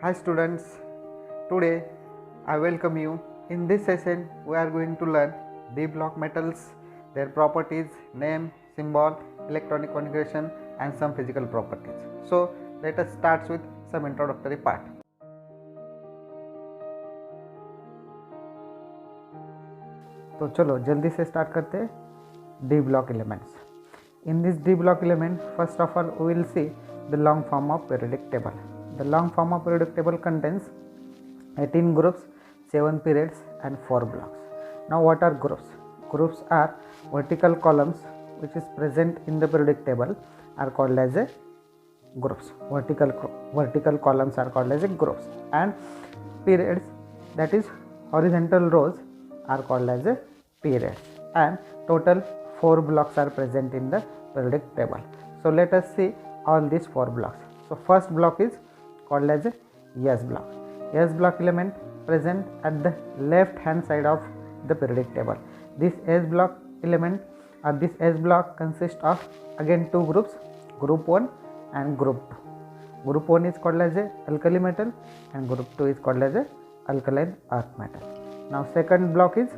Hi students, today I welcome you. In this session we are going to learn d block metals, their properties, name, symbol, electronic configuration and some physical properties. So let us start with some introductory part. तो चलो जल्दी से start करते हैं D block elements. In this d block element, first of all we will see the long form of periodic table. The long form of periodic table contains 18 groups, 7 periods and 4 blocks. Now what are groups? Groups are vertical columns which is present in the periodic table are called as a groups. Vertical columns are called as a groups, and periods, that is horizontal rows, are called as a periods, and total 4 blocks are present in the periodic table. So let us see all these 4 blocks. So first block is called as a S block. S block element present at the left hand side of the periodic table. This S block element or this S block consists of again 2 groups, group 1 and group 2. Group 1 is called as a alkali metal and group 2 is called as a alkaline earth metal. Now second block is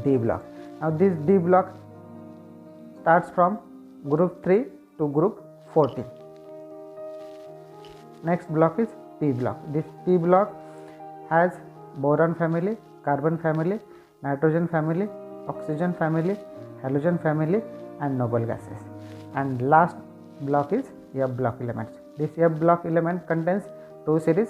D block. Now this D block starts from group 3 to group 14. Next block is P block. This P block has boron family, carbon family, nitrogen family, oxygen family, halogen family and noble gases. And last block is F block elements. This F block element contains 2 series.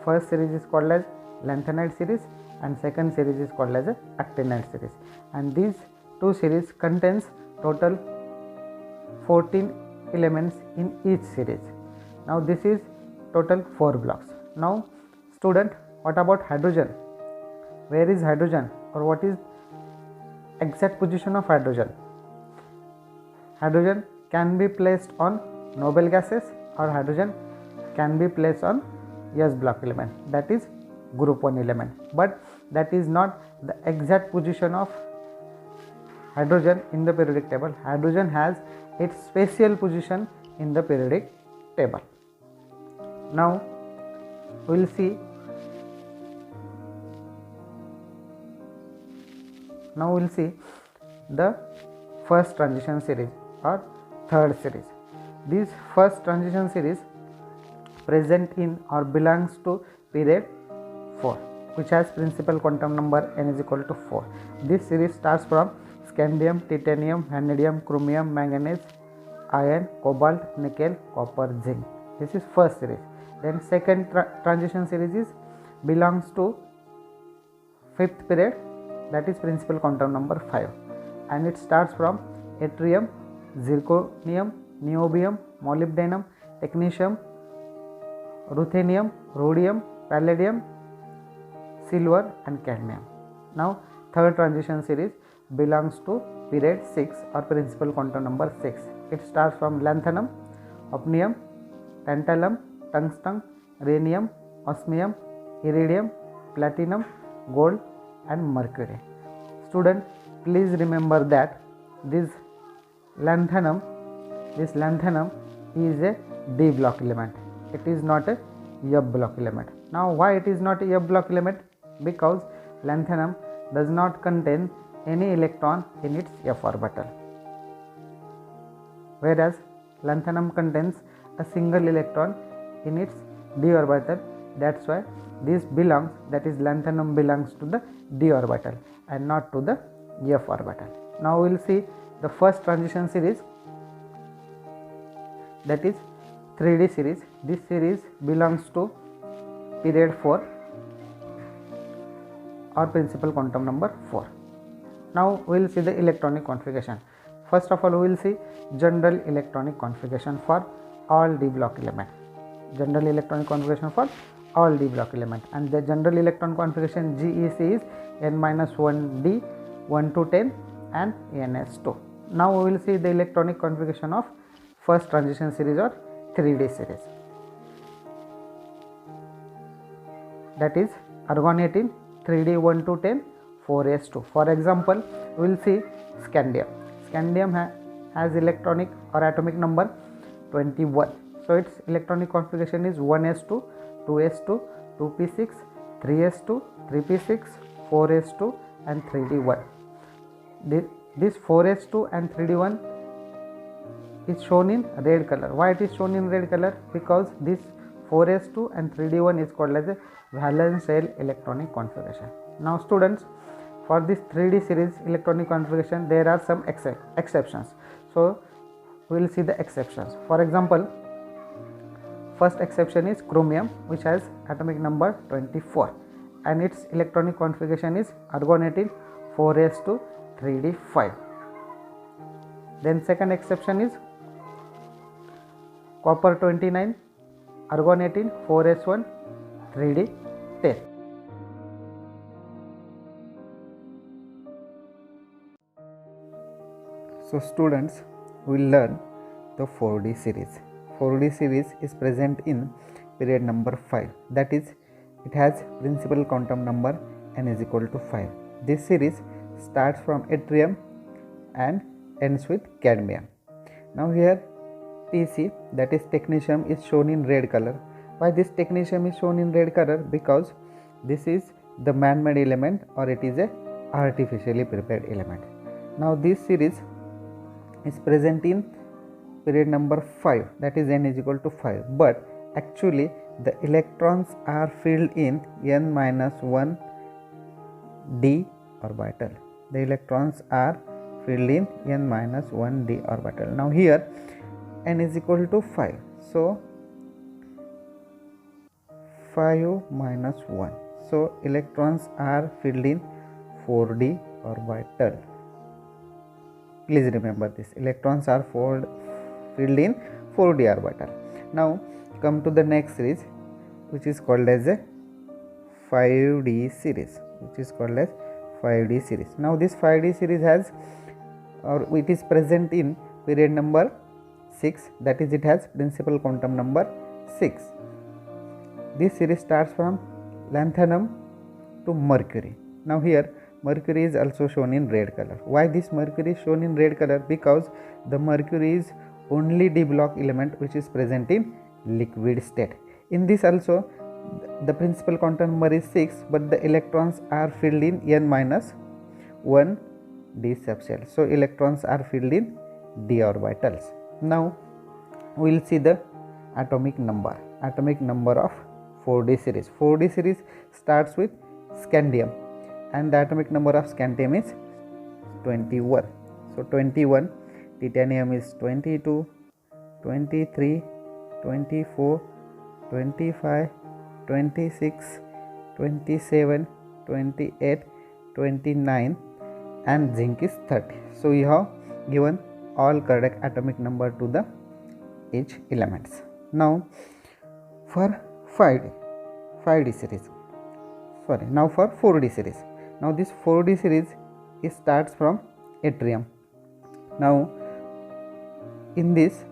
First series is called as lanthanide series and second series is called as a actinide series. And these 2 series contains total 14 elements in each series. Now this is total 4 blocks. Now student, what about hydrogen? Where is hydrogen, or what is exact position of hydrogen? Hydrogen can be placed on noble gases or hydrogen can be placed on S block element, that is group 1 element, but that is not the exact position of hydrogen in the periodic table. Hydrogen has its spatial position in the periodic table. Now we will see the first transition series or third series. This first transition series present in or belongs to period 4, which has principal quantum number n is equal to 4. This series starts from scandium, titanium, vanadium, chromium, manganese, iron, cobalt, nickel, copper, zinc. This is first series. Then second transition series is belongs to 5th period, that is principal quantum number 5, and it starts from yttrium, zirconium, niobium, molybdenum, technetium, ruthenium, rhodium, palladium, silver and cadmium. Now third transition series belongs to period 6 or principal quantum number 6. It starts from lanthanum, hafnium, tantalum, tungsten, rhenium, osmium, iridium, platinum, gold and mercury. Student, please remember that this lanthanum is a D block element. It is not a F block element. Now why it is not a F block element? Because lanthanum does not contain any electron in its f orbital, whereas lanthanum contains a single electron in its d orbital. That's why this belongs, that is lanthanum belongs to the d orbital and not to the f orbital. Now we will see the first transition series, that is 3D series. This series belongs to period 4 or principal quantum number 4. Now we will see the electronic configuration. First of all we will see general electronic configuration for all D block element. General electronic configuration for all D block element, and the general electron configuration GEC is n-1d 1 to 10 and ns2. Now we will see the electronic configuration of first transition series or 3D series, that is argon 18 3d 1 to 10 4s2. For example, we will see scandium. Scandium has electronic or atomic number 21. So its electronic configuration is 1s2 2s2, 2p6, 3s2, 3p6, 4s2 and 3d1. This 4s2 and 3d1 is shown in red color. Why it is shown in red color? Because this 4s2 and 3d1 is called as a valence shell electronic configuration. Now students, for this 3D series electronic configuration there are some exceptions. So we will see the exceptions. For example, first exception is chromium, which has atomic number 24 and its electronic configuration is argon 4s2 3d5. Then second exception is copper 29, argon 4s1 3d10. So students, we will learn the 4D series. 4D series is present in period number 5, that is it has principal quantum number n is equal to 5. This series starts from yttrium and ends with cadmium. Now here Tc, that is technetium, is shown in red color. Why this technetium is shown in red color? Because this is the man-made element or it is a artificially prepared element. Now this series is present in period number 5, that is n is equal to 5, but actually the electrons are filled in n minus 1 d orbital. The electrons are filled in n minus 1 d orbital. Now here n is equal to 5, so 5 minus 1, so electrons are filled in 4d orbital. Please remember this, electrons are filled in 4d orbital. Now come to the next series, which is called as a 5d series, Now this 5d series has, or it is present in period number 6, that is it has principal quantum number 6. This series starts from lanthanum to mercury. Now here mercury is also shown in red color. Why this mercury is shown in red color? Because the mercury is only d block element which is present in liquid state. In this also the principal quantum number is 6, but the electrons are filled in n minus 1 d subshell. So electrons are filled in d orbitals. Now we will see the atomic number of 4d series. 4d series starts with scandium and the atomic number of scandium is 21. So 21, titanium is 22, 23, 24, 25, 26, 27, 28, 29 and zinc is 30. So you have given all correct atomic number to the each elements. Now for 4D series. Now this 4D series starts from yttrium. Now in this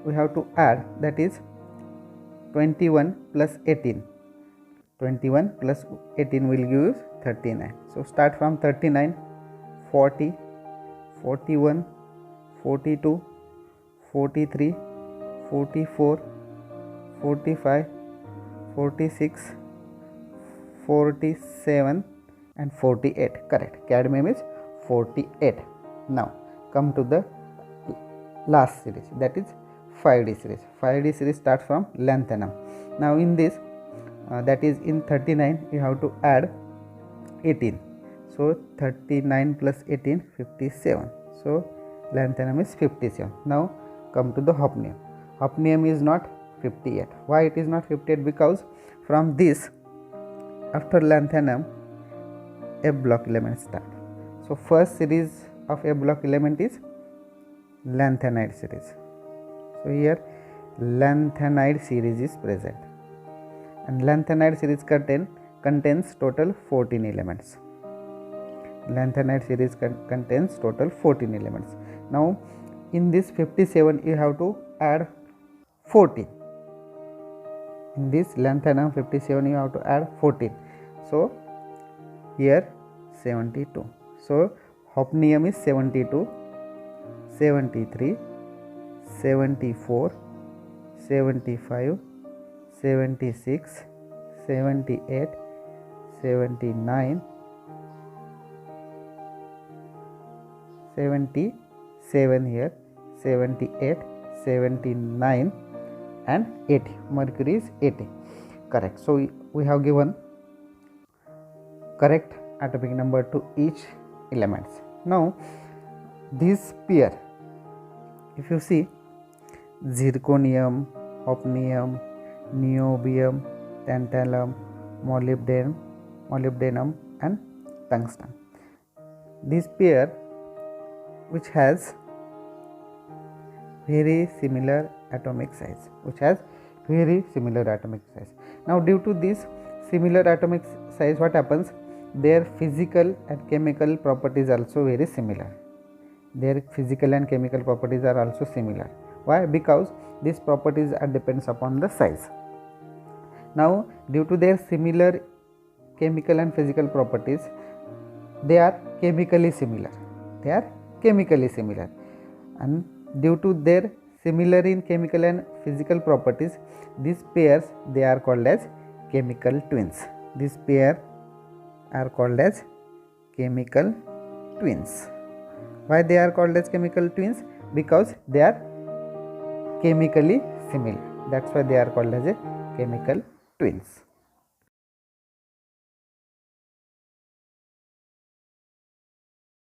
we have to add, that is 21 plus 18. 21 plus 18 will give you 39. So start from 39, 40, 41, 42, 43, 44, 45, 46, 47 and 48. Correct. Cadmium is 48. Now come to the last series, that is 5D series. 5D series starts from lanthanum. Now in this that is in 39 you have to add 18. So 39 plus 18, 57. So lanthanum is 57. Now come to the hafnium. Hafnium is not 58. Why it is not 58? Because from this, after lanthanum, F block element start. So first series of F block element is lanthanide series. So here lanthanide series is present, and lanthanide series contains total 14 elements. Lanthanide series contains total 14 elements. Now in this 57 you have to add 14. In this lanthanum 57 you have to add 14. So here 72. So hafnium is 72, 73, 74, 75, 76, 78, 79, 77 here, 78, 79 and 80. Mercury is 80. Correct. So we have given correct atomic number to each elements. Now this pair, if you see, zirconium, hafnium, niobium, tantalum, molybdenum and tungsten. This pair which has very similar atomic size, Now due to this similar atomic size, what happens? Their physical and chemical properties also very similar. Why? Because these properties are depends upon the size. Now due to their similar chemical and physical properties, they are chemically similar, and due to their similar in chemical and physical properties, these pairs, they are called as chemical twins. These pair are called as chemical twins. Why they are called as chemical twins? Because they are chemically similar. That's why they are called as a chemical twins.